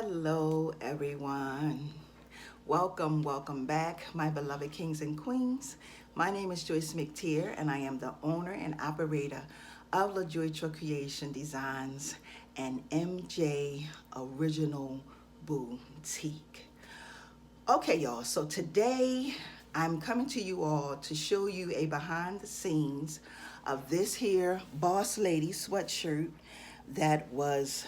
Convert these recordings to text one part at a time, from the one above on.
Hello, everyone. Welcome back, my beloved kings and queens. My name is Joyce McTier, and I am the owner and operator of LaJoy Creation Designs and MJ Original Boutique. Okay, y'all, so today I'm coming to you all to show you a behind the scenes of this here Boss Lady sweatshirt that was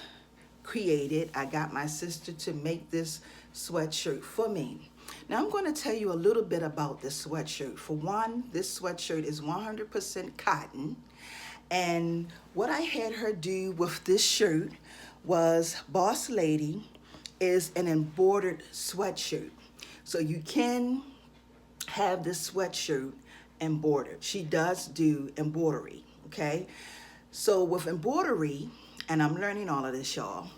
created. I got my sister to make this sweatshirt for me. Now I'm going to tell you a little bit about this sweatshirt. For one, this sweatshirt is 100% cotton. And what I had her do with this shirt was Boss Lady is an embroidered sweatshirt. So you can have this sweatshirt embroidered. She does do embroidery, okay? So with embroidery, and I'm learning all of this, y'all,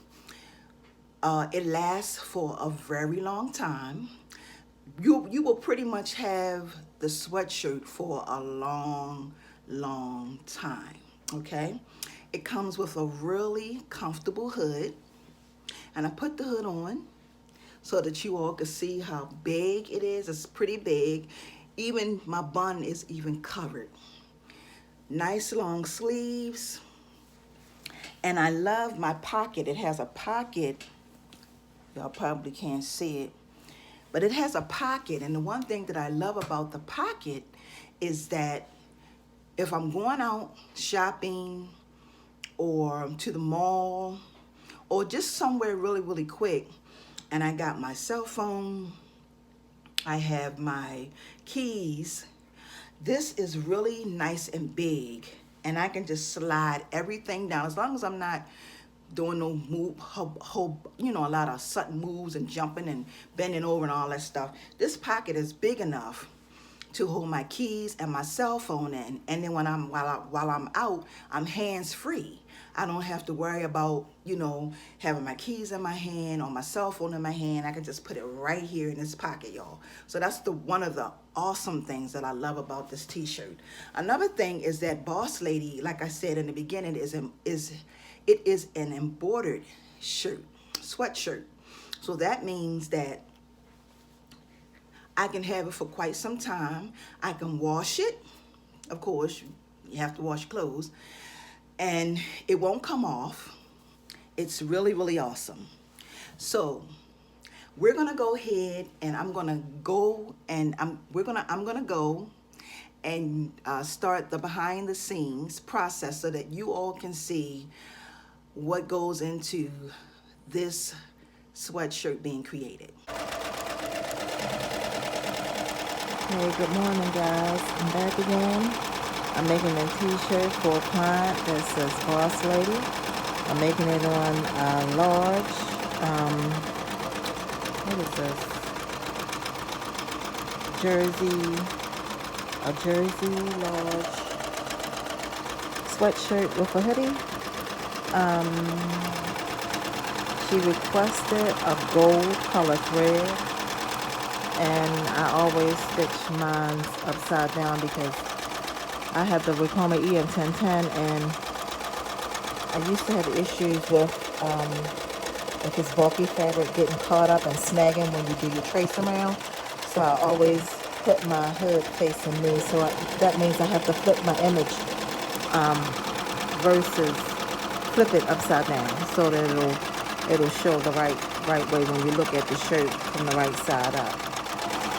it lasts for a very long time. You will pretty much have the sweatshirt for a long time, okay? It comes with a really comfortable hood, and I put the hood on so that you all can see how big it is. It's pretty big. Even my bun is even covered. Nice long sleeves. And I love my pocket. It has a pocket. Y'all probably can't see it, but it has a pocket. And the one thing that I love about the pocket is that if I'm going out shopping or to the mall or just somewhere really quick, and I got my cell phone, I have my keys, this is really nice and big, and I can just slide everything down as long as I'm not doing no move, a lot of sudden moves and jumping and bending over and all that stuff. This pocket is big enough to hold my keys and my cell phone in, and then while I'm out, I'm hands free. I don't have to worry about having my keys in my hand or my cell phone in my hand. I can just put it right here in this pocket, y'all. So that's one of the awesome things that I love about this t-shirt. Another thing is that Boss Lady, like I said in the beginning, it is an embroidered sweatshirt. So that means that I can have it for quite some time. I can wash it. Of course, you have to wash clothes. And it won't come off. It's really awesome. So we're gonna go ahead and I'm gonna go and start the behind the scenes process so that you all can see what goes into this sweatshirt being created. Hey, good morning, guys. I'm back again. I'm making a t-shirt for a client that says Boss Lady. I'm making it on large. What is this? A jersey large sweatshirt with a hoodie. She requested a gold color thread, and I always stitch mine upside down because I have the Ricoma EM 1010, and I used to have issues with this bulky fabric getting caught up and snagging when you do your trace around. So I always put my hood facing me, so that means I have to flip my image versus flip it upside down so that it'll show the right way when you look at the shirt from the right side up.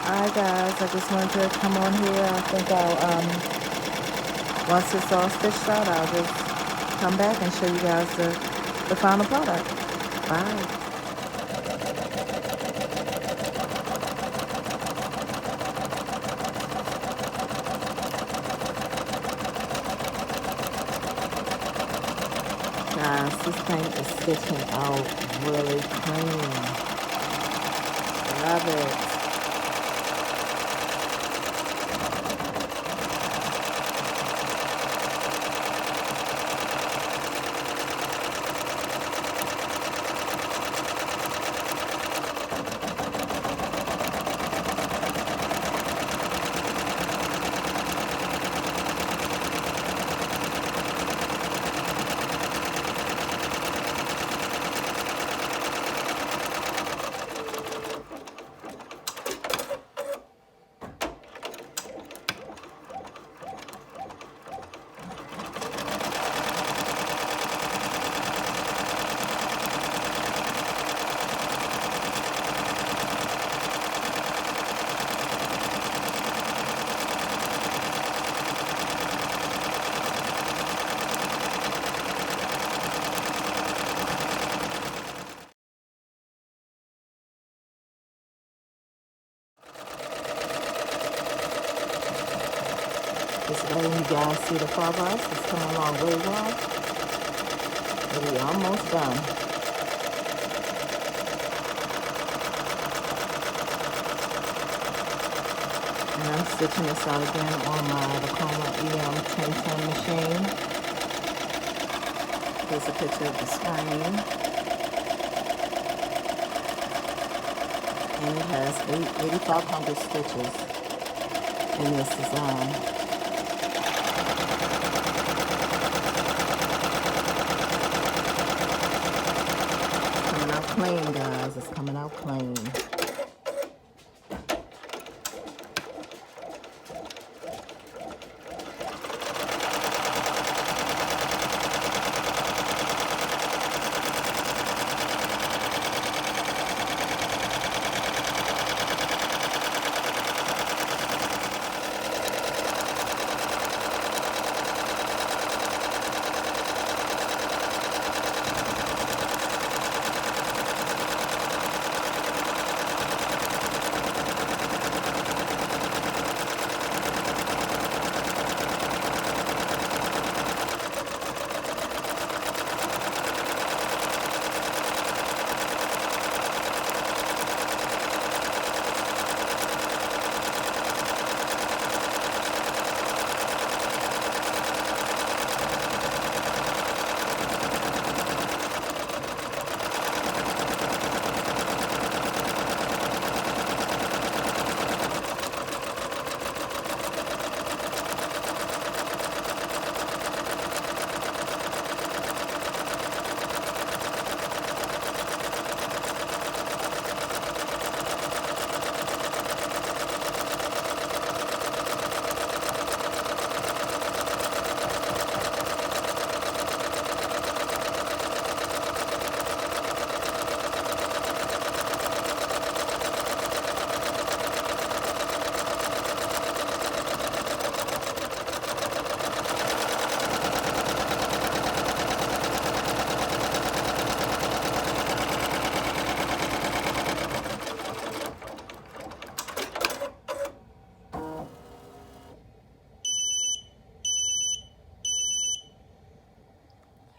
Alright, guys, I just wanted to come on here. I think I'll once it's all stitched out, I'll just come back and show you guys the final product. Bye. Guys, this thing is stitching out really clean. Love it. letting you guys see the progress. It's coming along really well. We're almost done. And I'm stitching this out again on my Vacoma EM 1010 machine. Here's a picture of the screen. And it has 8,500 stitches in this design. Coming out clean, guys. It's coming out clean.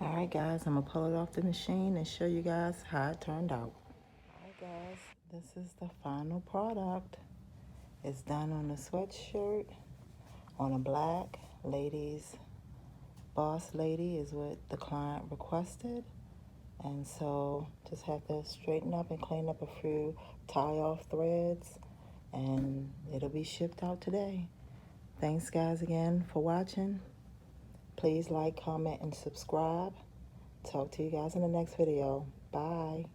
Alright guys, I'm going to pull it off the machine and show you guys how it turned out. Alright guys, this is the final product. It's done on a sweatshirt, on a black. Ladies, boss lady is what the client requested. And so just have to straighten up and clean up a few tie-off threads. And it'll be shipped out today. Thanks guys again for watching. Please like, comment, and subscribe. Talk to you guys in the next video. Bye.